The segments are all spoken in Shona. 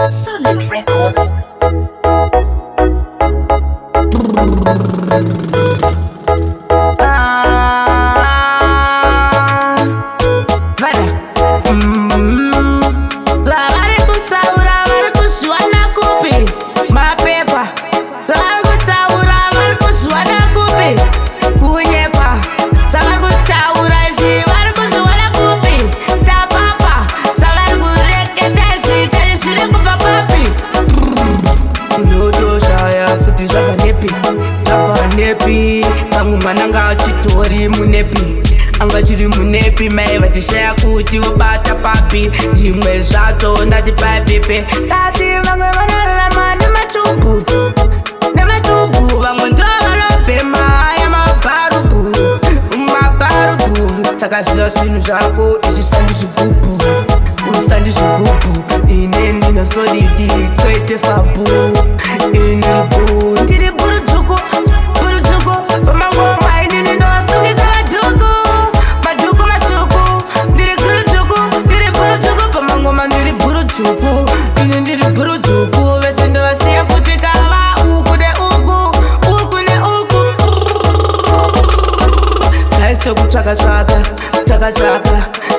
Solid record. Pamwe mwana anga chitori munepi anga chiri munepi mai vachishaya kuti vobata papi zvimwe zvacho ndati paipepe tati vamwe vanorarama nematubu vamwe ndo vanobhema aya mabarubu saka ziva zvinhu zvako izvi sandi zvigubu ine ndinosolidi kwete fabu iniribu ndiri burudzvuku pamangoma inini ndovasungisa majuku matsvuku ndiri gurudzvuku ndiri burudzvuku pamangoma ndiri burudzvuku ini ndiri burudzvuku vese ndovasiya futi kava uku neuku kaisi kutsvaka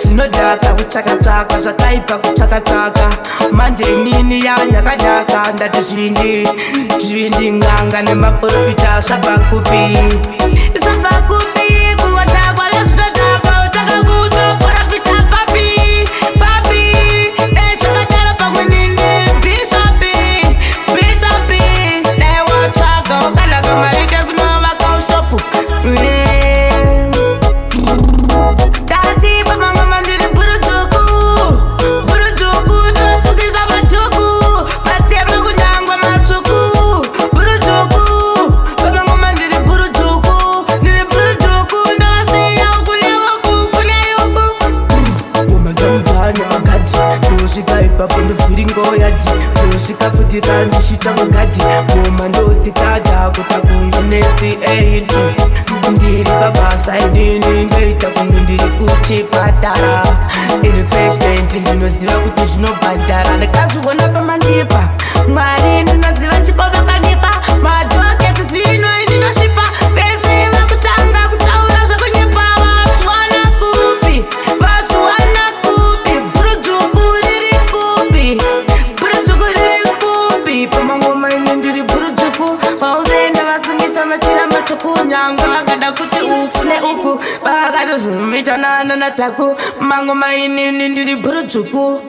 zvinodhaka kutsvaka zvakaipa kutsvaka manje inini yanyakadhaka ndati zvindi nganga nemaprofita zvabva kupi kuwatakwa lezvinodhaka utaka kutoprofita papi dai zvakadaro pamwe nini bishopi dai watsvaga wakanaka marike kunovaka ushopu ndosvika ipapo ndovhiringo yadhi ndosvika futi kandishita mugadhi ngoma ndoti kadha kuta kunge nesi aid ndiri pabasa inini ndoita kunge ndiri kuchipatara iri patient ndinoziva kuti zvinobhadhara ndakazviona pamandipa mwari ndinoziva chipavakanipa madhoketi zvino ini ndosvipa pese vakutanga kutaura zvakunyipa vazviwana kupi burudzvuku riri kupi pamangoma ine ndiri burudzvuku vauzenda vasungisa machira matsvuku nyanga vakada kuti uku neuku vakatozvumichanana nataku mangoma inini ndiri burudzvuku.